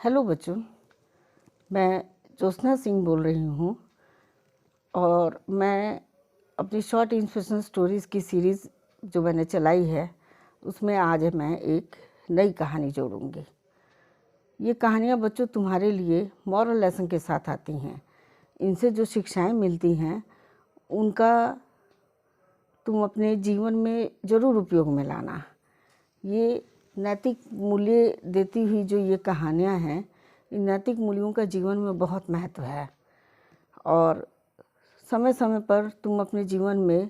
Hello बच्चों, मैं ज्योत्सना सिंह बोल रही हूँ और मैं अपनी शॉर्ट इंस्पिरेशनल स्टोरीज़ की सीरीज़ जो मैंने चलाई है उसमें आज मैं एक नई कहानी जोड़ूंगी। ये कहानियाँ बच्चों तुम्हारे लिए मॉरल लेसन के साथ आती हैं। इनसे जो शिक्षाएं मिलती हैं उनका तुम अपने जीवन में ज़रूर उपयोग में लाना। ये नैतिक मूल्य देती हुई जो ये कहानियाँ हैं, इन नैतिक मूल्यों का जीवन में बहुत महत्व है और समय समय पर तुम अपने जीवन में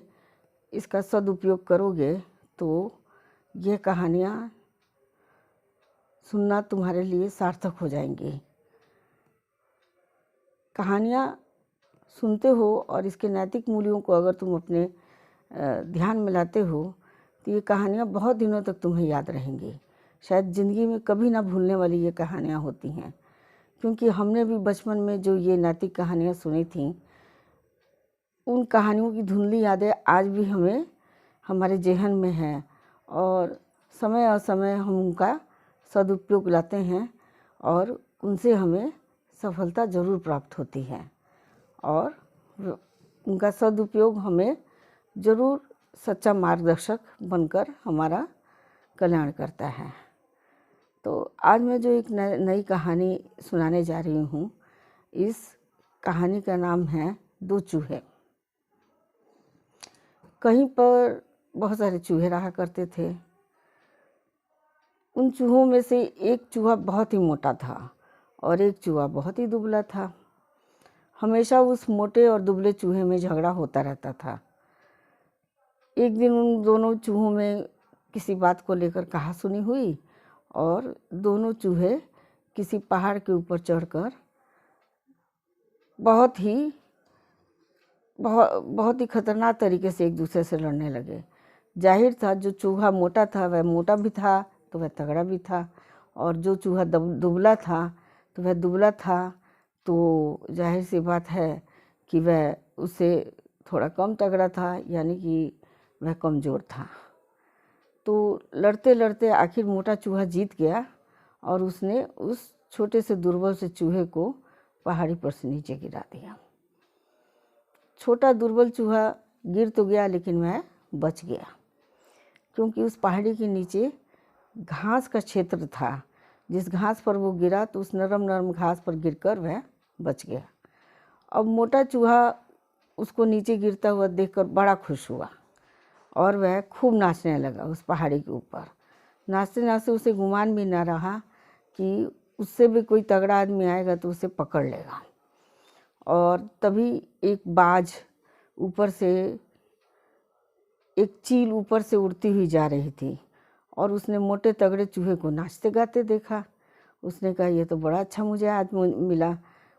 इसका सदुपयोग करोगे तो ये कहानियाँ सुनना तुम्हारे लिए सार्थक हो जाएंगी। कहानियाँ सुनते हो और इसके नैतिक मूल्यों को अगर तुम अपने ध्यान में लाते हो तो ये कहानियाँ बहुत दिनों तक तुम्हें याद रहेंगी। शायद ज़िंदगी में कभी ना भूलने वाली ये कहानियाँ होती हैं, क्योंकि हमने भी बचपन में जो ये नैतिक कहानियाँ सुनी थीं, उन कहानियों की धुंधली यादें आज भी हमें हमारे जेहन में हैं और समय असमय हम उनका सदुपयोग लाते हैं और उनसे हमें सफलता ज़रूर प्राप्त होती है और उनका सदुपयोग हमें ज़रूर सच्चा मार्गदर्शक बनकर हमारा कल्याण करता है। तो आज मैं जो एक नई कहानी सुनाने जा रही हूँ, इस कहानी का नाम है दो चूहे। कहीं पर बहुत सारे चूहे रहा करते थे। उन चूहों में से एक चूहा बहुत ही मोटा था और एक चूहा बहुत ही दुबला था। हमेशा उस मोटे और दुबले चूहे में झगड़ा होता रहता था। एक दिन उन दोनों चूहों में किसी बात को लेकर कहासुनी हुई और दोनों चूहे किसी पहाड़ के ऊपर चढ़कर बहुत ही खतरनाक तरीके से एक दूसरे से लड़ने लगे। जाहिर था जो चूहा मोटा था वह मोटा भी था तो वह तगड़ा भी था, और जो चूहा दुबला था तो वह दुबला था। तो जाहिर सी बात है कि वह उससे थोड़ा कम तगड़ा था, यानी कि वह कमज़ोर था। तो लड़ते लड़ते आखिर मोटा चूहा जीत गया और उसने उस छोटे से दुर्बल से चूहे को पहाड़ी पर से नीचे गिरा दिया। छोटा दुर्बल चूहा गिर तो गया लेकिन वह बच गया, क्योंकि उस पहाड़ी के नीचे घास का क्षेत्र था। जिस घास पर वो गिरा तो उस नरम नरम घास पर गिरकर वह बच गया। अब मोटा चूहा उसको नीचे गिरता हुआ देखकर बड़ा खुश हुआ और वह खूब नाचने लगा उस पहाड़ी के ऊपर। नाचते नाचते उसे गुमान भी न रहा कि उससे भी कोई तगड़ा आदमी आएगा तो उसे पकड़ लेगा। और तभी एक बाज ऊपर से, एक चील ऊपर से उड़ती हुई जा रही थी और उसने मोटे तगड़े चूहे को नाचते गाते देखा। उसने कहा, ये तो बड़ा अच्छा मुझे आज मिला,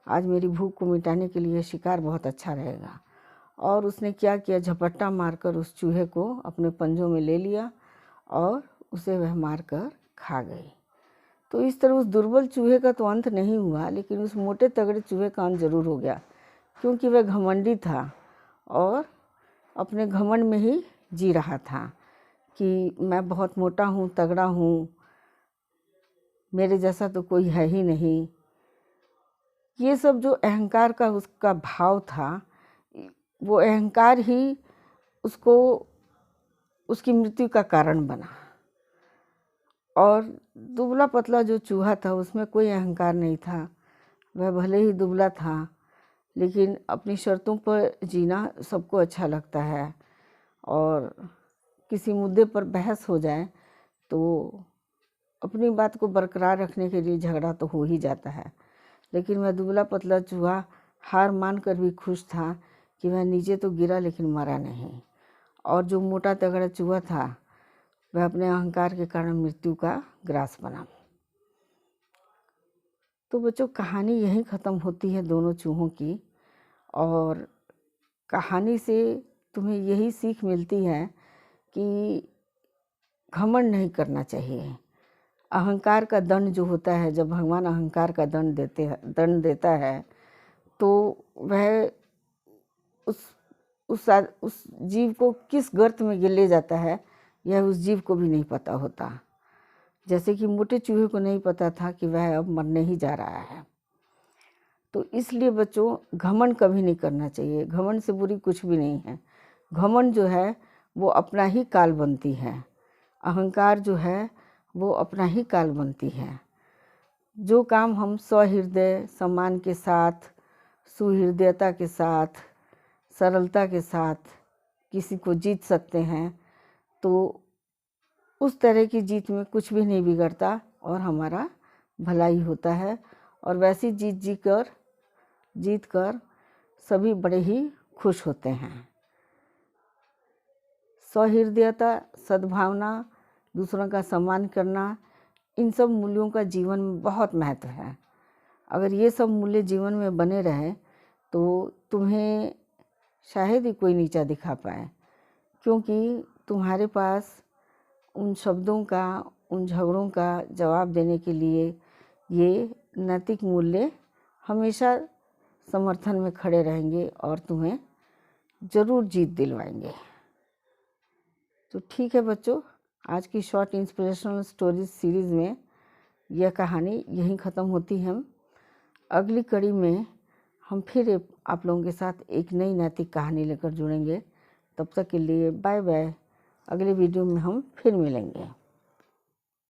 आज मेरी भूख को मिटाने के लिए शिकार बहुत अच्छा रहेगा। और उसने क्या किया, झपट्टा मारकर उस चूहे को अपने पंजों में ले लिया और उसे वह मारकर खा गई। तो इस तरह उस दुर्बल चूहे का तो अंत नहीं हुआ, लेकिन उस मोटे तगड़े चूहे का अंत जरूर हो गया, क्योंकि वह घमंडी था और अपने घमंड में ही जी रहा था कि मैं बहुत मोटा हूँ, तगड़ा हूँ, मेरे जैसा तो कोई है ही नहीं। ये सब जो अहंकार का उसका भाव था, वो अहंकार ही उसको उसकी मृत्यु का कारण बना। और दुबला पतला जो चूहा था उसमें कोई अहंकार नहीं था। वह भले ही दुबला था लेकिन अपनी शर्तों पर जीना सबको अच्छा लगता है, और किसी मुद्दे पर बहस हो जाए तो अपनी बात को बरकरार रखने के लिए झगड़ा तो हो ही जाता है। लेकिन वह दुबला पतला चूहा हार मान कर भी खुश था कि वह नीचे तो गिरा लेकिन मरा नहीं, और जो मोटा तगड़ा चूहा था वह अपने अहंकार के कारण मृत्यु का ग्रास बना। तो बच्चों, कहानी यहीं ख़त्म होती है दोनों चूहों की, और कहानी से तुम्हें यही सीख मिलती है कि घमंड नहीं करना चाहिए। अहंकार का दंड जो होता है, जब भगवान अहंकार का दंड देता है तो वह उस जीव को किस गर्त में ले जाता है यह उस जीव को भी नहीं पता होता। जैसे कि मोटे चूहे को नहीं पता था कि वह अब मरने ही जा रहा है। तो इसलिए बच्चों, घमंड कभी नहीं करना चाहिए। घमंड से बुरी कुछ भी नहीं है। घमंड जो है वो अपना ही काल बनती है। अहंकार जो है वो अपना ही काल बनती है। जो काम हम सहृदय, सम्मान के साथ, सुहृदयता के साथ, सरलता के साथ किसी को जीत सकते हैं, तो उस तरह की जीत में कुछ भी नहीं बिगड़ता और हमारा भला ही होता है। और वैसी जीत कर सभी बड़े ही खुश होते हैं। सहृदयता, सद्भावना, दूसरों का सम्मान करना, इन सब मूल्यों का जीवन में बहुत महत्व है। अगर ये सब मूल्य जीवन में बने रहें तो तुम्हें शायद ही कोई नीचा दिखा पाए, क्योंकि तुम्हारे पास उन शब्दों का, उन झगड़ों का जवाब देने के लिए ये नैतिक मूल्य हमेशा समर्थन में खड़े रहेंगे और तुम्हें ज़रूर जीत दिलवाएंगे। तो ठीक है बच्चों, आज की शॉर्ट इंस्पिरेशनल स्टोरीज सीरीज़ में यह कहानी यहीं ख़त्म होती है। अगली कड़ी में हम फिर आप लोगों के साथ एक नई नैतिक कहानी लेकर जुड़ेंगे। तब तक के लिए बाय बाय। अगले वीडियो में हम फिर मिलेंगे।